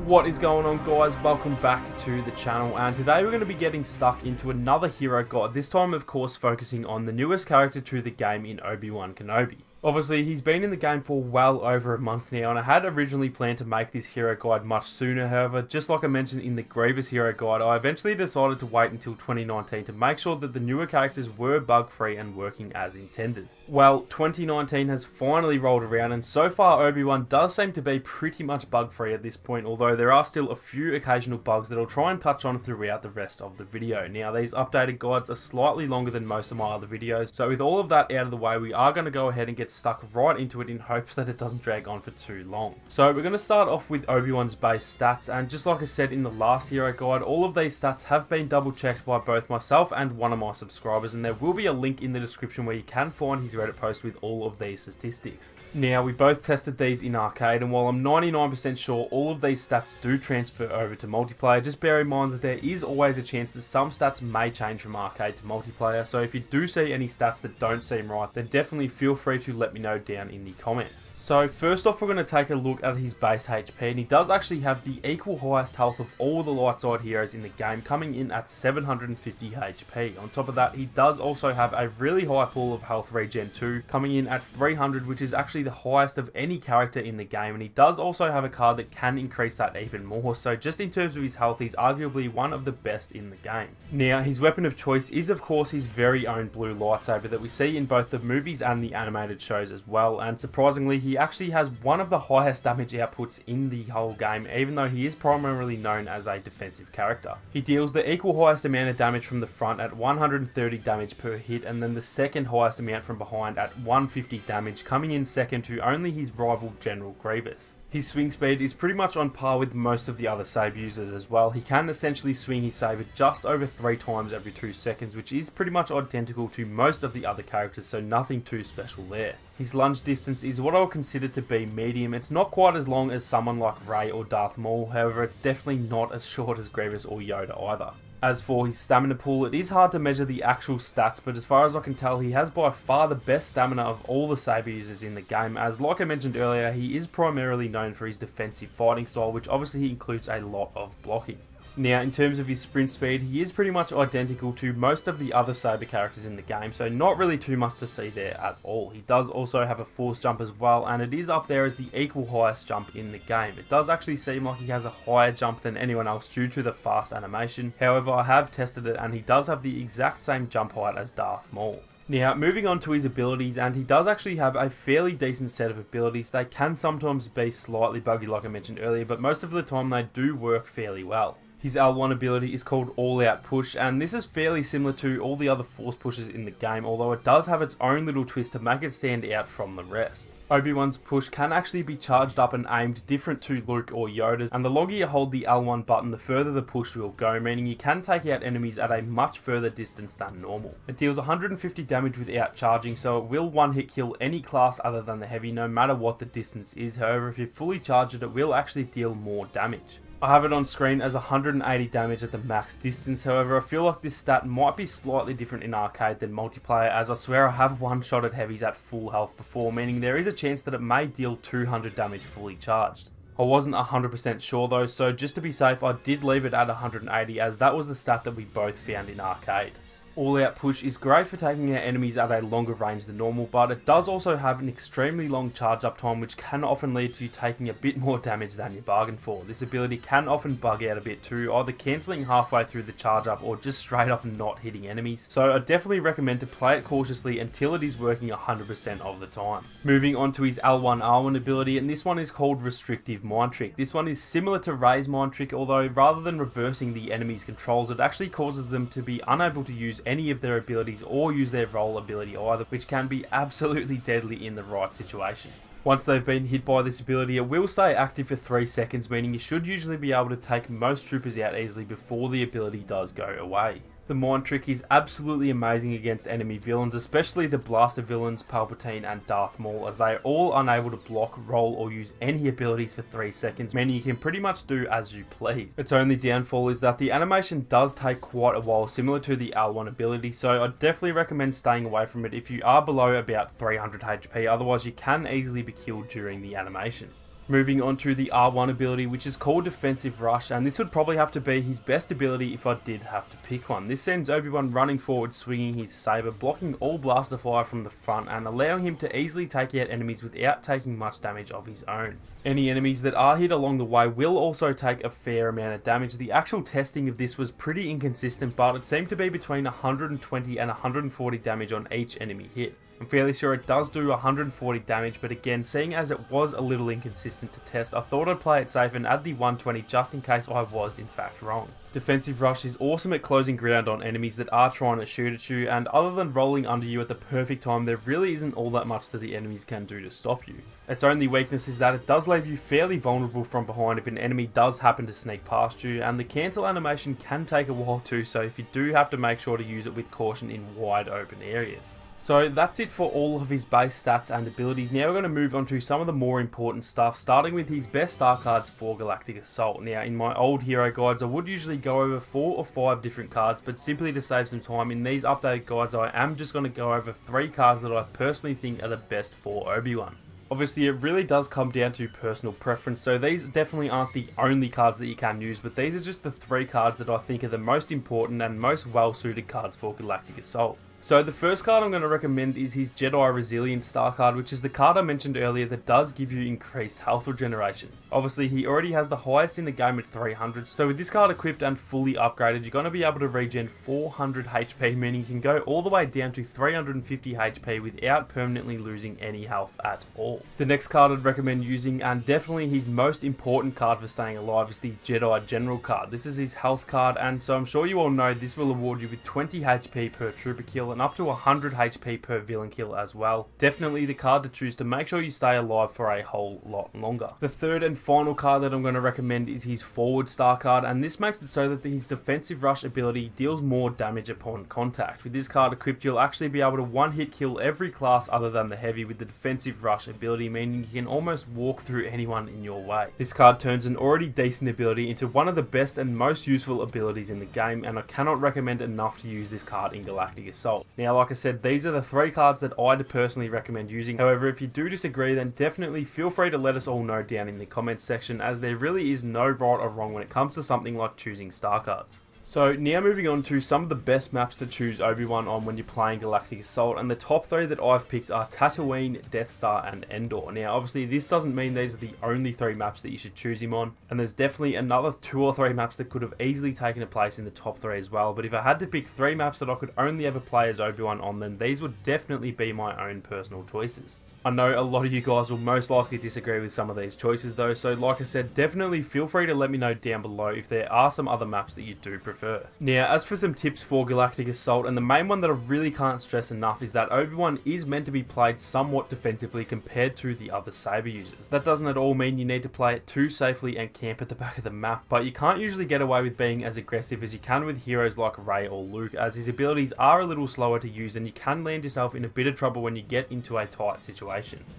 What is going on, guys? Welcome back to the channel, and today we're going to be getting stuck into another hero guide, this time of course focusing on the newest character to the game in Obi-Wan Kenobi. Obviously, he's been in the game for well over a month now, and I had originally planned to make this hero guide much sooner. However, just like I mentioned in the Grievous hero guide, I eventually decided to wait until 2019 to make sure that the newer characters were bug-free and working as intended. Well, 2019 has finally rolled around, and so far Obi-Wan does seem to be pretty much bug-free at this point, although there are still a few occasional bugs that I'll try and touch on throughout the rest of the video. Now, these updated guides are slightly longer than most of my other videos, so with all of that out of the way, we are going to go ahead and get stuck right into it in hopes that it doesn't drag on for too long. So we're going to start off with Obi-Wan's base stats, and just like I said in the last hero guide, all of these stats have been double checked by both myself and one of my subscribers, and there will be a link in the description where you can find his Reddit post with all of these statistics. Now, we both tested these in arcade, and while I'm 99% sure all of these stats do transfer over to multiplayer, just bear in mind that there is always a chance that some stats may change from arcade to multiplayer, so if you do see any stats that don't seem right, then definitely feel free to let me know down in the comments. So first off, we're going to take a look at his base HP, and he does actually have the equal highest health of all the light side heroes in the game, coming in at 750 HP. On top of that, he does also have a really high pool of health regen too, coming in at 300, which is actually the highest of any character in the game, and he does also have a card that can increase that even more, so just in terms of his health, he's arguably one of the best in the game. Now, his weapon of choice is of course his very own blue lightsaber that we see in both the movies and the animated shows as well, and surprisingly he actually has one of the highest damage outputs in the whole game, even though he is primarily known as a defensive character. He deals the equal highest amount of damage from the front at 130 damage per hit, and then the second highest amount from behind at 150 damage, coming in second to only his rival General Grievous. His swing speed is pretty much on par with most of the other saber users as well. He can essentially swing his saber just over 3 times every 2 seconds, which is pretty much identical to most of the other characters, so nothing too special there. His lunge distance is what I would consider to be medium. It's not quite as long as someone like Rey or Darth Maul, however it's definitely not as short as Grievous or Yoda either. As for his stamina pool, it is hard to measure the actual stats, but as far as I can tell, he has by far the best stamina of all the saber users in the game, as like I mentioned earlier, he is primarily known for his defensive fighting style, which obviously includes a lot of blocking. Now, in terms of his sprint speed, he is pretty much identical to most of the other saber characters in the game, so not really too much to see there at all. He does also have a force jump as well, and it is up there as the equal highest jump in the game. It does actually seem like he has a higher jump than anyone else due to the fast animation. However, I have tested it, and he does have the exact same jump height as Darth Maul. Now, moving on to his abilities, and he does actually have a fairly decent set of abilities. They can sometimes be slightly buggy like I mentioned earlier, but most of the time they do work fairly well. His L1 ability is called All Out Push, and this is fairly similar to all the other force pushes in the game, although it does have its own little twist to make it stand out from the rest. Obi-Wan's push can actually be charged up and aimed different to Luke or Yoda's, and the longer you hold the L1 button, the further the push will go, meaning you can take out enemies at a much further distance than normal. It deals 150 damage without charging, so it will one-hit kill any class other than the heavy, no matter what the distance is. However, if you fully charge it, it will actually deal more damage. I have it on screen as 180 damage at the max distance, however I feel like this stat might be slightly different in arcade than multiplayer, as I swear I have one-shotted heavies at full health before, meaning there is a chance that it may deal 200 damage fully charged. I wasn't 100% sure though, so just to be safe I did leave it at 180, as that was the stat that we both found in arcade. All Out Push is great for taking out enemies at a longer range than normal, but it does also have an extremely long charge up time, which can often lead to you taking a bit more damage than you bargained for. This ability can often bug out a bit too, either cancelling halfway through the charge up or just straight up not hitting enemies, so I definitely recommend to play it cautiously until it is working 100% of the time. Moving on to his L1R1 ability, and this one is called Restrictive Mind Trick. This one is similar to Rey's Mind Trick, although rather than reversing the enemy's controls, it actually causes them to be unable to use any of their abilities or use their role ability either, which can be absolutely deadly in the right situation. Once they've been hit by this ability, it will stay active for 3 seconds, meaning you should usually be able to take most troopers out easily before the ability does go away. The Mind Trick is absolutely amazing against enemy villains, especially the Blaster villains Palpatine and Darth Maul, as they are all unable to block, roll or use any abilities for 3 seconds, meaning you can pretty much do as you please. Its only downfall is that the animation does take quite a while, similar to the L1 ability, so I definitely recommend staying away from it if you are below about 300 HP, otherwise you can easily be killed during the animation. Moving on to the R1 ability, which is called Defensive Rush, and this would probably have to be his best ability if I did have to pick one. This sends Obi-Wan running forward, swinging his saber, blocking all blaster fire from the front, and allowing him to easily take out enemies without taking much damage of his own. Any enemies that are hit along the way will also take a fair amount of damage. The actual testing of this was pretty inconsistent, but it seemed to be between 120 and 140 damage on each enemy hit. I'm fairly sure it does do 140 damage, but again, seeing as it was a little inconsistent to test, I thought I'd play it safe and add the 120 just in case I was in fact wrong. Defensive Rush is awesome at closing ground on enemies that are trying to shoot at you, and other than rolling under you at the perfect time, there really isn't all that much that the enemies can do to stop you. Its only weakness is that it does leave you fairly vulnerable from behind if an enemy does happen to sneak past you, and the cancel animation can take a while too, so if you do have to make sure to use it with caution in wide open areas. So that's it for all of his base stats and abilities. Now we're going to move on to some of the more important stuff, starting with his best star cards for Galactic Assault. Now in my old hero guides I would usually go over 4 or 5 different cards, but simply to save some time in these updated guides I am just going to go over 3 cards that I personally think are the best for Obi-Wan. Obviously, it really does come down to personal preference, so these definitely aren't the only cards that you can use, but these are just the 3 cards that I think are the most important and most well-suited cards for Galactic Assault. So the first card I'm going to recommend is his Jedi Resilience star card, which is the card I mentioned earlier that does give you increased health regeneration. Obviously he already has the highest in the game at 300, so with this card equipped and fully upgraded, you're going to be able to regen 400 HP, meaning you can go all the way down to 350 HP without permanently losing any health at all. The next card I'd recommend using, and definitely his most important card for staying alive, is the Jedi General card. This is his health card, and so I'm sure you all know this will award you with 20 HP per trooper kill and up to 100 HP per villain kill as well. Definitely the card to choose to make sure you stay alive for a whole lot longer. The third and final card that I'm going to recommend is his Forward star card, and this makes it so that his Defensive Rush ability deals more damage upon contact. With this card equipped, you'll actually be able to one-hit kill every class other than the Heavy with the Defensive Rush ability, meaning you can almost walk through anyone in your way. This card turns an already decent ability into one of the best and most useful abilities in the game, and I cannot recommend enough to use this card in Galactic Assault. Now, like I said, these are the 3 cards that I'd personally recommend using. However, if you do disagree, then definitely feel free to let us all know down in the comments section, as there really is no right or wrong when it comes to something like choosing star cards. So now moving on to some of the best maps to choose Obi-Wan on when you're playing Galactic Assault, and the top 3 that I've picked are Tatooine, Death Star and Endor. Now obviously this doesn't mean these are the only 3 maps that you should choose him on, and there's definitely another 2 or 3 maps that could have easily taken a place in the top 3 as well, but if I had to pick 3 maps that I could only ever play as Obi-Wan on, then these would definitely be my own personal choices. I know a lot of you guys will most likely disagree with some of these choices though, so like I said, definitely feel free to let me know down below if there are some other maps that you do prefer. Now, as for some tips for Galactic Assault, and the main one that I really can't stress enough is that Obi-Wan is meant to be played somewhat defensively compared to the other saber users. That doesn't at all mean you need to play it too safely and camp at the back of the map, but you can't usually get away with being as aggressive as you can with heroes like Rey or Luke, as his abilities are a little slower to use and you can land yourself in a bit of trouble when you get into a tight situation.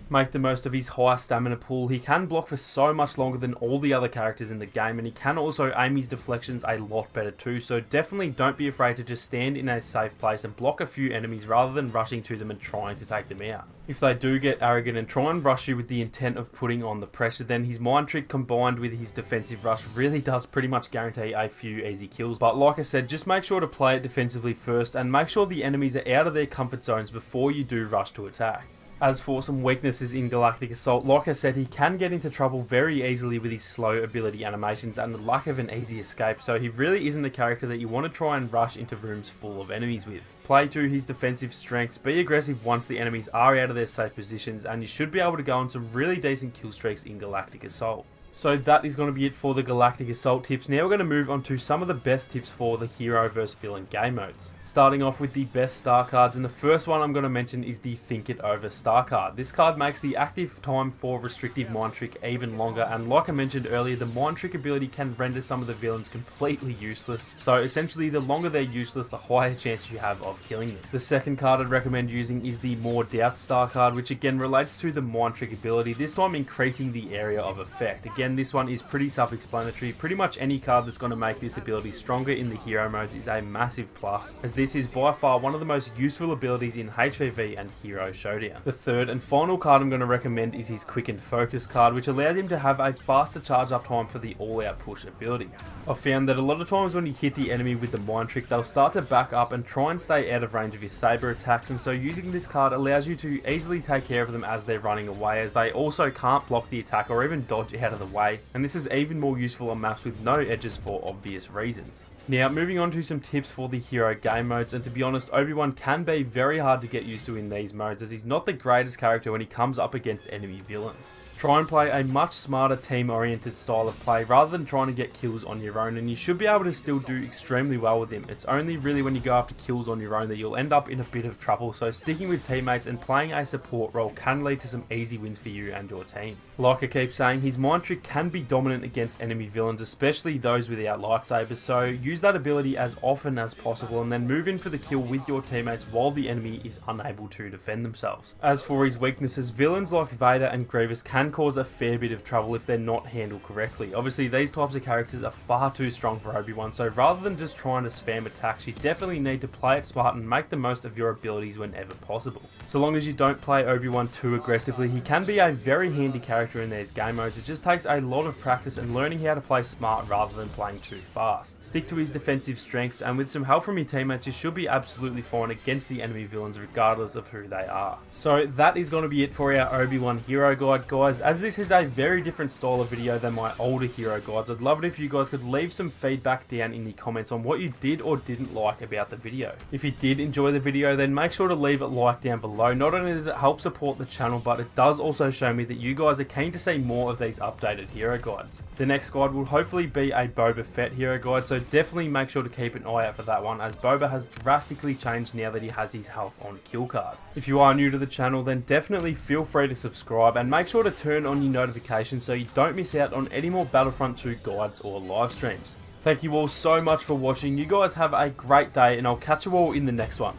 Make the most of his high stamina pool. He can block for so much longer than all the other characters in the game, and he can also aim his deflections a lot better too, so definitely don't be afraid to just stand in a safe place and block a few enemies rather than rushing to them and trying to take them out. If they do get arrogant and try and rush you with the intent of putting on the pressure, then his mind trick combined with his defensive rush really does pretty much guarantee a few easy kills. But like I said, just make sure to play it defensively first and make sure the enemies are out of their comfort zones before you do rush to attack. As for some weaknesses in Galactic Assault, like I said, he can get into trouble very easily with his slow ability animations and the lack of an easy escape, so he really isn't the character that you want to try and rush into rooms full of enemies with. Play to his defensive strengths, be aggressive once the enemies are out of their safe positions, and you should be able to go on some really decent kill streaks in Galactic Assault. So that is going to be it for the Galactic Assault tips. Now we're going to move on to some of the best tips for the hero vs villain game modes. Starting off with the best star cards, and the first one I'm going to mention is the Think It Over star card. This card makes the active time for restrictive mind trick even longer, and like I mentioned earlier, the mind trick ability can render some of the villains completely useless. So essentially, the longer they're useless, the higher chance you have of killing them. The second card I'd recommend using is the More Doubt star card, which again relates to the mind trick ability, this time increasing the area of effect. again, this one is pretty self-explanatory. Pretty much any card that's going to make this ability stronger in the hero modes is a massive plus, as this is by far one of the most useful abilities in HVV and Hero Showdown. The third and final card I'm going to recommend is his Quick and Focus card, which allows him to have a faster charge up time for the all-out push ability. I've found that a lot of times when you hit the enemy with the Mind Trick, they'll start to back up and try and stay out of range of your saber attacks, and so using this card allows you to easily take care of them as they're running away, as they also can't block the attack or even dodge out of the way, and this is even more useful on maps with no edges for obvious reasons. Now, moving on to some tips for the hero game modes, and to be honest, Obi-Wan can be very hard to get used to in these modes, as he's not the greatest character when he comes up against enemy villains. Try and play a much smarter team-oriented style of play rather than trying to get kills on your own, and you should be able to still do extremely well with him. It's only really when you go after kills on your own that you'll end up in a bit of trouble, so sticking with teammates and playing a support role can lead to some easy wins for you and your team. Like I keep saying, his Mind Trick can be dominant against enemy villains, especially those without lightsabers, so use that ability as often as possible and then move in for the kill with your teammates while the enemy is unable to defend themselves. As for his weaknesses, villains like Vader and Grievous can cause a fair bit of trouble if they're not handled correctly. Obviously, these types of characters are far too strong for Obi-Wan, so rather than just trying to spam attacks, you definitely need to play it smart and make the most of your abilities whenever possible. So long as you don't play Obi-Wan too aggressively, he can be a very handy character in these game modes. It just takes a lot of practice and learning how to play smart rather than playing too fast. Stick to his defensive strengths, and with some help from your teammates, you should be absolutely fine against the enemy villains regardless of who they are. So that is going to be it for our Obi-Wan hero guide, guys. As this is a very different style of video than my older hero guides, I'd love it if you guys could leave some feedback down in the comments on what you did or didn't like about the video. If you did enjoy the video, then make sure to leave a like down below. Not only does it help support the channel, but it does also show me that you guys are keen to see more of these updated hero guides. The next guide will hopefully be a Boba Fett hero guide, so definitely make sure to keep an eye out for that one, as Boba has drastically changed now that he has his health on kill card. If you are new to the channel, then definitely feel free to subscribe and make sure to turn on your notifications so you don't miss out on any more Battlefront 2 guides or live streams. Thank you all so much for watching. You guys have a great day, and I'll catch you all in the next one.